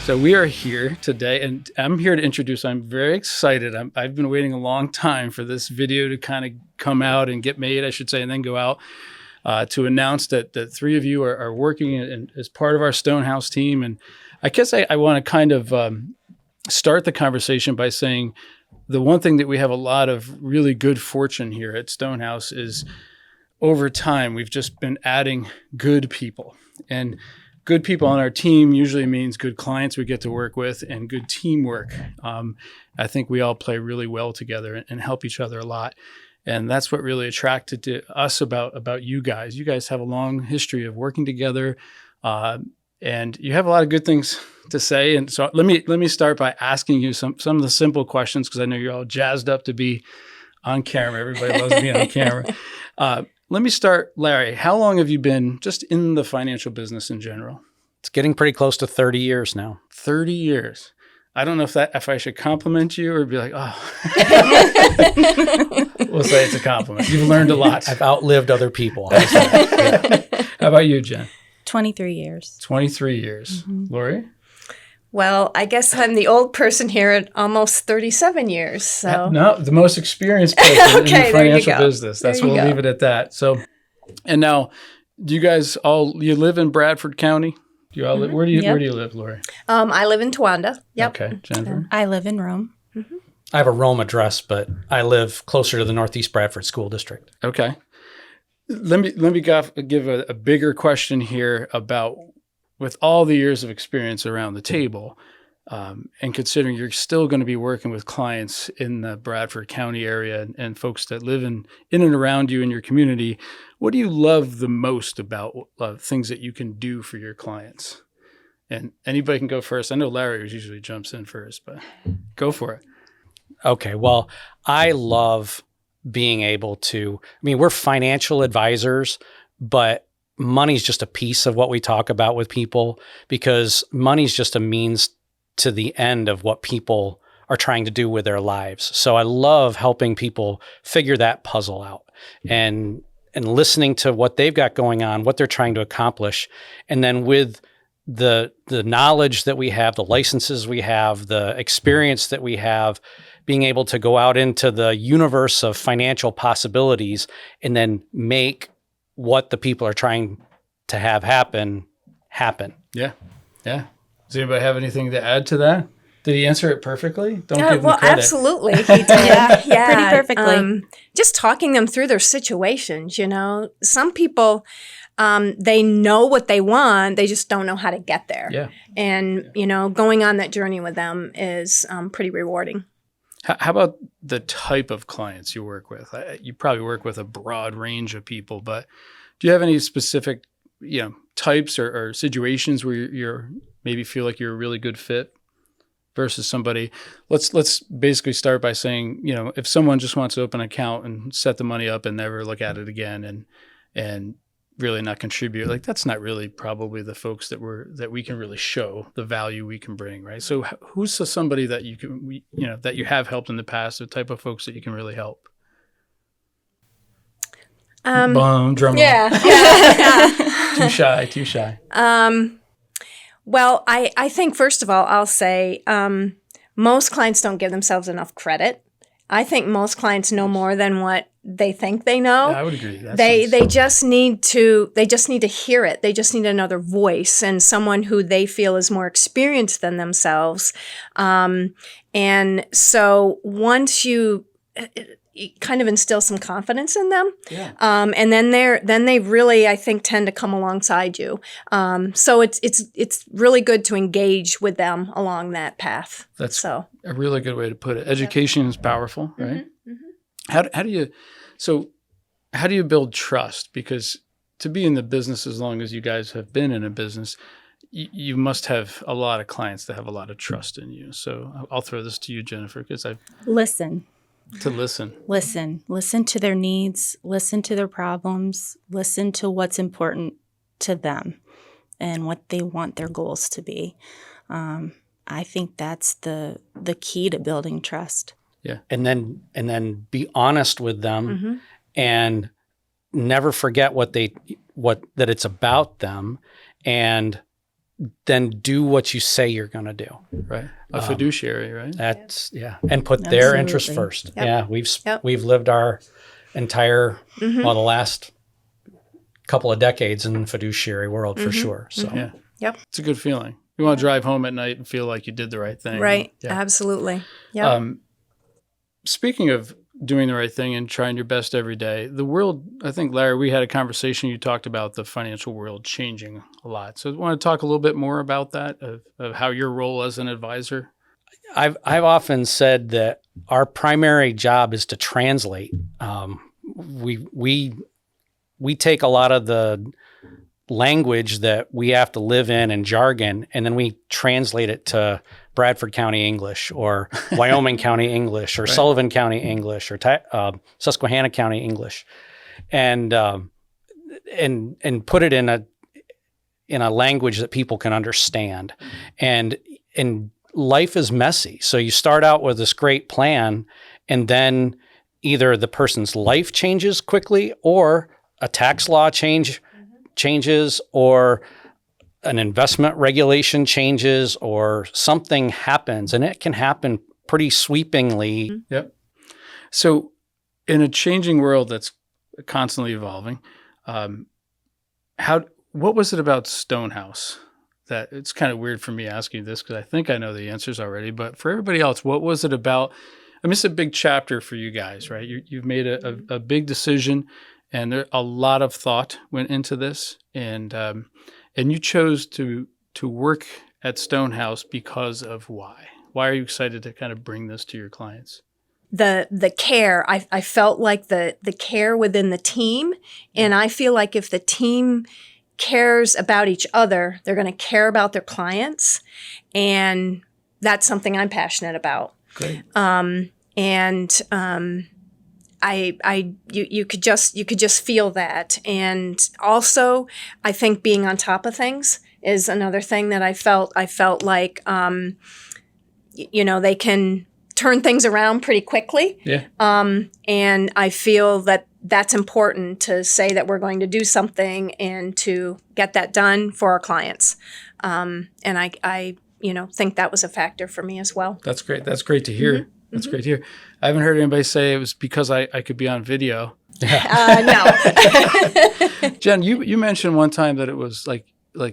So we are here today, and I'm here to introduce, I'm very excited. I've been waiting a long time for this video to kind of come out and get made, I should say, and then go out to announce that the three of you are working as part of our Stonehouse team. And I guess I want to kind of start the conversation by saying the one thing that we have a lot of really good fortune here at Stonehouse is over time, we've just been adding good people. And good people on our team usually means good clients we get to work with and good teamwork. I think we all play really well together and help each other a lot. And that's what really attracted to us about you guys. You guys have a long history of working together, and you have a lot of good things to say. And so let me start by asking you some of the simple questions, because I know you're all jazzed up to be on camera. Everybody loves being on camera. Let me start, Larry. How long have you been just in the financial business in general? It's getting pretty close to 30 years now. 30 years. I don't know if I should compliment you or be like, oh. We'll say it's a compliment. You've learned a lot. I've outlived other people. Yeah. How about you, Jen? 23 years. 23 years. Mm-hmm. Lori? Well, I guess I'm the old person here at almost 37 years. So no, the most experienced person okay, in the financial business. That's we'll leave it at that. So, and now, do you guys you live in Bradford County? Do you all live, where do you live, Lori? I live in Towanda. Yep. Okay, Jennifer. I live in Rome. Mm-hmm. I have a Rome address, but I live closer to the Northeast Bradford School District. Okay. Let me give a bigger question here about, with all the years of experience around the table, and considering you're still going to be working with clients in the Bradford County area and folks that live in and around you in your community, what do you love the most about things that you can do for your clients? And anybody can go first. I know Larry usually jumps in first, but go for it. Okay. Well, I love being able to, we're financial advisors, but money's just a piece of what we talk about with people, because money's just a means to the end of what people are trying to do with their lives. So I love helping people figure that puzzle out and listening to what they've got going on, what they're trying to accomplish. And then with the knowledge that we have, the licenses we have, the experience that we have, being able to go out into the universe of financial possibilities and then make what the people are trying to have happen. Yeah. Does anybody have anything to add to that? Did he answer it perfectly? Don't give him credit. Absolutely. He did. yeah, pretty perfectly. Just talking them through their situations, Some people, they know what they want, they just don't know how to get there. Yeah. And, going on that journey with them is pretty rewarding. How about the type of clients you work with? You probably work with a broad range of people, but do you have any specific, types or situations where you're maybe feel like you're a really good fit versus somebody? Let's basically start by saying, if someone just wants to open an account and set the money up and never look at it again and really not contribute, like that's not really probably the folks that we can really show the value we can bring, right? So who's somebody that you can, that you have helped in the past, the type of folks that you can really help? Boom, drum roll. Yeah. Too shy. Well, I think, first of all, I'll say most clients don't give themselves enough credit. I think most clients know more than what they think they know. Yeah, I would agree. They just need to hear it. They just need another voice and someone who they feel is more experienced than themselves. And so once you kind of instill some confidence in them, and then they really, I think, tend to come alongside you. So it's really good to engage with them along that path. That's a really good way to put it. Education is powerful, right? Mm-hmm. How do you build trust? Because to be in the business as long as you guys have been in a business, you must have a lot of clients that have a lot of trust in you. So I'll throw this to you, Jennifer, because Listen to their needs, listen to their problems, listen to what's important to them and what they want their goals to be. I think that's the key to building trust. Yeah. And then be honest with them and never forget that it's about them, and then do what you say you're going to do. Right. A fiduciary, right? That's and put their interest Absolutely. first. Yep. Yeah, we've lived our entire the last couple of decades in the fiduciary world for sure. So Yeah. Yep. It's a good feeling. You want to drive home at night and feel like you did the right thing. Right. Yeah. Absolutely. Yeah. Speaking of doing the right thing and trying your best every day, the world, I think, Larry, we had a conversation. You talked about the financial world changing a lot. So I want to talk a little bit more about that, of how your role as an advisor. I've often said that our primary job is to translate. We take a lot of the language that we have to live in and jargon, and then we translate it to Bradford County English or Wyoming County English or Right. Sullivan County English or Susquehanna County English, and put it in a language that people can understand. And life is messy, so you start out with this great plan, and then either the person's life changes quickly, or a tax law changes, or an investment regulation changes, or something happens, and it can happen pretty sweepingly. Yep. So in a changing world that's constantly evolving, what was it about Stonehouse that it's kind of weird for me asking this because I think I know the answers already, but for everybody else, what was it about? I mean, it's a big chapter for you guys, right? You've made a big decision, and a lot of thought went into this, and you chose to work at Stonehouse because of why? Why are you excited to kind of bring this to your clients? The care, I felt like the care within the team, and I feel like if the team cares about each other, they're going to care about their clients, and that's something I'm passionate about. Great. You could just feel that. And also, I think being on top of things is another thing that I felt like, they can turn things around pretty quickly. Yeah. And I feel that that's important to say that we're going to do something and to get that done for our clients. And I think that was a factor for me as well. That's great. That's great to hear. Mm-hmm. That's great to hear. I haven't heard anybody say it was because I could be on video. No. Jen, you mentioned one time that it was like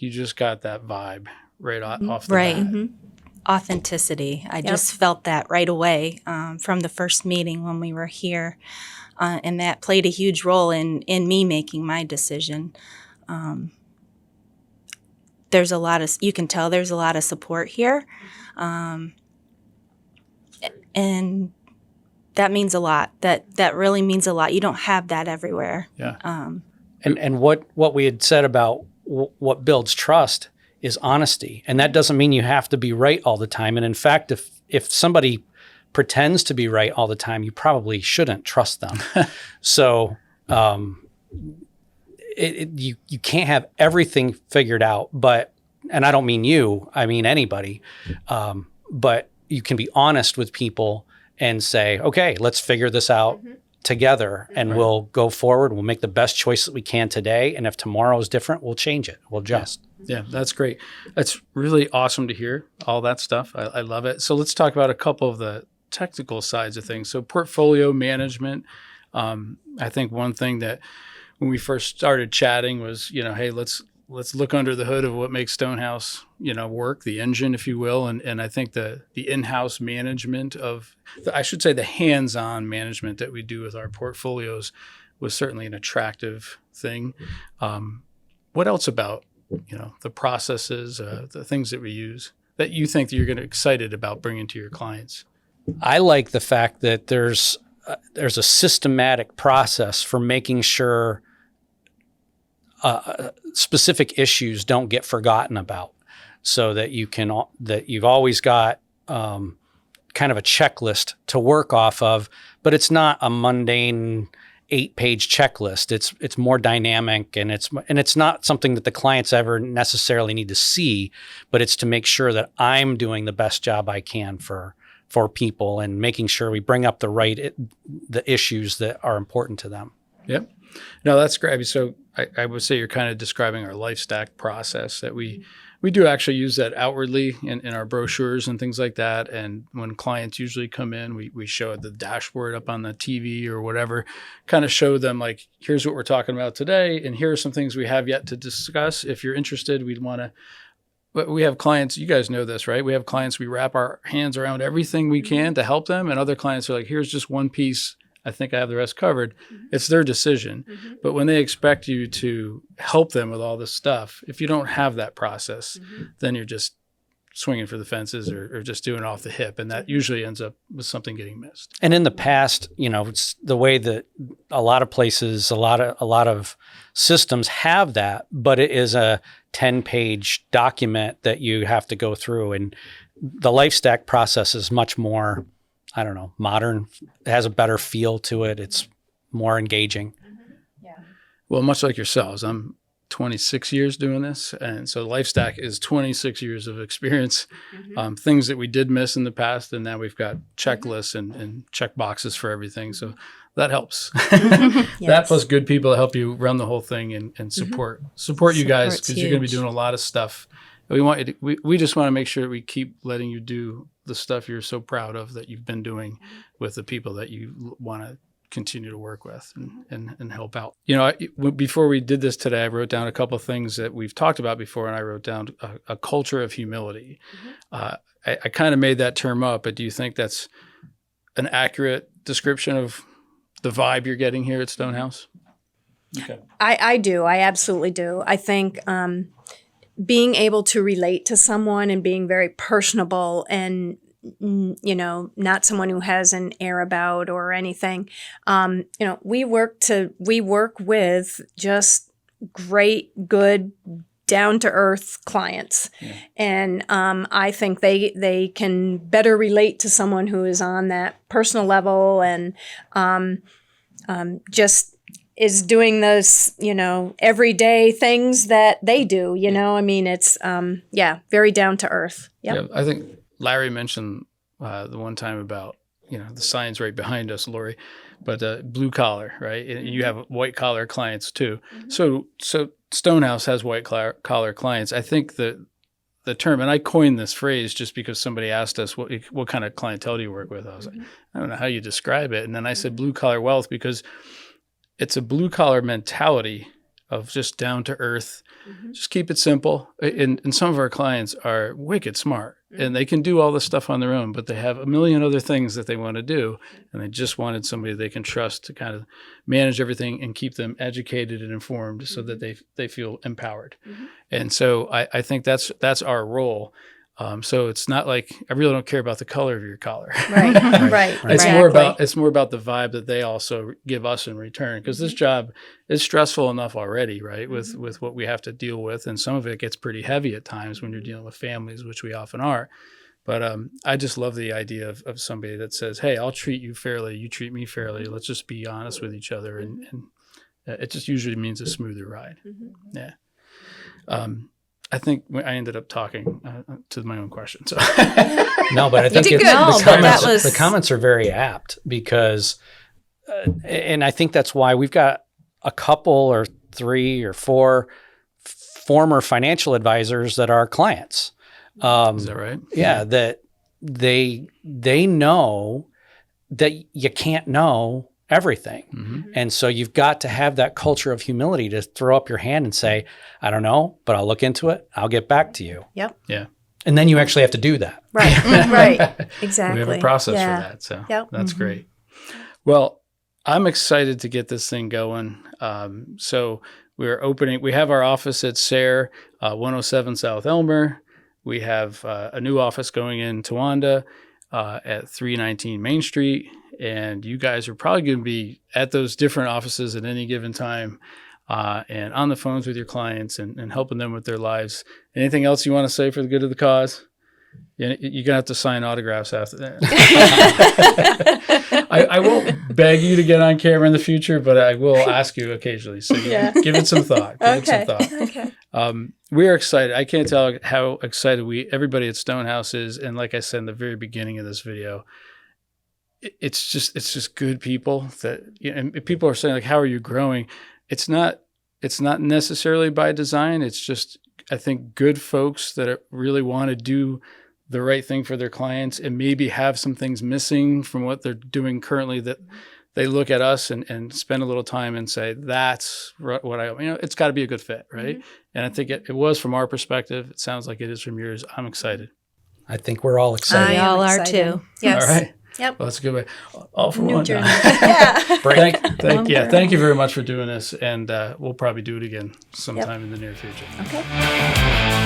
you just got that vibe right off the Right. bat. Mm-hmm. Authenticity. I just felt that right away from the first meeting when we were here. And that played a huge role in me making my decision. There's a lot of, you can tell there's a lot of support here. And that means a lot. That really means a lot. You don't have that everywhere. Yeah. And what we had said about what builds trust is honesty. And that doesn't mean you have to be right all the time. And in fact, if somebody pretends to be right all the time, you probably shouldn't trust them. So you can't have everything figured out, and I don't mean you, I mean anybody, but you can be honest with people and say, okay, let's figure this out together, and we'll go forward. We'll make the best choice that we can today. And if tomorrow is different, we'll change it. We'll adjust. Yeah, that's great. That's really awesome to hear all that stuff. I love it. So let's talk about a couple of the technical sides of things. So portfolio management. I think one thing that when we first started chatting was, hey, let's look under the hood of what makes Stonehouse, work, the engine, if you will. And I think the in-house management the hands-on management that we do with our portfolios was certainly an attractive thing. What else about, the processes, the things that we use that you think that you're going to excited about bringing to your clients? I like the fact that there's a systematic process for making sure specific issues don't get forgotten about, so that you've always got kind of a checklist to work off of, but it's not a mundane 8-page checklist. It's more dynamic, and it's not something that the clients ever necessarily need to see, but it's to make sure that I'm doing the best job I can for people, and making sure we bring up the issues that are important to them. Yep. No, that's great. So I would say you're kind of describing our life stack process that we we do actually use that outwardly in our brochures and things like that. And when clients usually come in, we show the dashboard up on the TV or whatever, kind of show them like, here's what we're talking about today. And here are some things we have yet to discuss. If you're interested, we'd want to. But we have clients, you guys know this, right? We have clients, we wrap our hands around everything we can to help them. And other clients are like, here's just one piece. I think I have the rest covered. It's their decision. But when they expect you to help them with all this stuff, if you don't have that process, then you're just swinging for the fences or just doing it off the hip. And that usually ends up with something getting missed. And in the past, it's the way that a lot of places, a lot of systems have that, but it is a 10-page document that you have to go through. And the LifeStack process is much more, I don't know, modern. It has a better feel to it. It's more engaging. Well, much like yourselves, I'm 26 years doing this. And so LifeStack is 26 years of experience, things that we did miss in the past. And now we've got checklists and check boxes for everything. So that helps. That plus good people to help you run the whole thing and support you guys, because you're going to be doing a lot of stuff. We just want to make sure we keep letting you do the stuff you're so proud of that you've been doing with the people that you want to continue to work with and help out. Before we did this today, I wrote down a couple of things that we've talked about before, and I wrote down a culture of humility. I kind of made that term up, but do you think that's an accurate description of the vibe you're getting here at Stonehouse? Okay. I do. I absolutely do. I think being able to relate to someone and being very personable and not someone who has an air about or anything. We work with just great, good, down-to-earth clients. Yeah. And I think they can better relate to someone who is on that personal level and just is doing those, everyday things that they do, it's, very down to earth. Yep. Yeah. I think Larry mentioned the one time about, the signs right behind us, Lori, but blue collar, right? You have white collar clients too. So Stonehouse has white collar clients. I think the term, and I coined this phrase just because somebody asked us, what kind of clientele do you work with? I was like, I don't know how you describe it. And then I said blue collar wealth because it's a blue collar mentality of just down to earth. Just keep it simple. And some of our clients are wicked smart and they can do all this stuff on their own, but they have a million other things that they want to do. And they just wanted somebody they can trust to kind of manage everything and keep them educated and informed so that they feel empowered. And so I think that's our role. So it's not like I really don't care about the color of your collar. Right. Right. It's more about the vibe that they also give us in return, because this job is stressful enough already, right? With what we have to deal with, and some of it gets pretty heavy at times when you're dealing with families, which we often are. But I just love the idea of somebody that says, "Hey, I'll treat you fairly. You treat me fairly. Let's just be honest with each other," and it just usually means a smoother ride. Yeah. I think I ended up talking to my own question. So. No, but I think the comments are very apt because, and I think that's why we've got a couple or 3 or 4 former financial advisors that are clients. Is that right? Yeah, that they know that you can't know everything. And so you've got to have that culture of humility to throw up your hand and say, I don't know, but I'll look into it. I'll get back to you. Yep. Yeah. And then you actually have to do that. Right. Right. Exactly. We have a process for that. So that's great. Well, I'm excited to get this thing going. So we have our office at SARE, 107 South Elmer. We have a new office going in Towanda at 319 Main Street. And you guys are probably going to be at those different offices at any given time and on the phones with your clients and helping them with their lives. Anything else you want to say for the good of the cause? You're going to have to sign autographs after that. I won't beg you to get on camera in the future, but I will ask you occasionally. So give it some thought. Okay. We are excited. I can't tell how excited everybody at Stonehouse is. And like I said in the very beginning of this video, it's just good people that, and people are saying like, how are you growing? It's not necessarily by design. It's just I think, good folks that really want to do the right thing for their clients and maybe have some things missing from what they're doing currently, that they look at us and spend a little time and say, that's what it's got to be a good fit, right? Mm-hmm. And I think it was from our perspective. It sounds like it is from yours. I'm excited. I think we're all excited. We I am all are excited. too. Yes. All right. Yep. Well, that's a good way. All for New one. journey. Yeah. Yeah. Thank you very much for doing this. And we'll probably do it again sometime in the near future. Okay.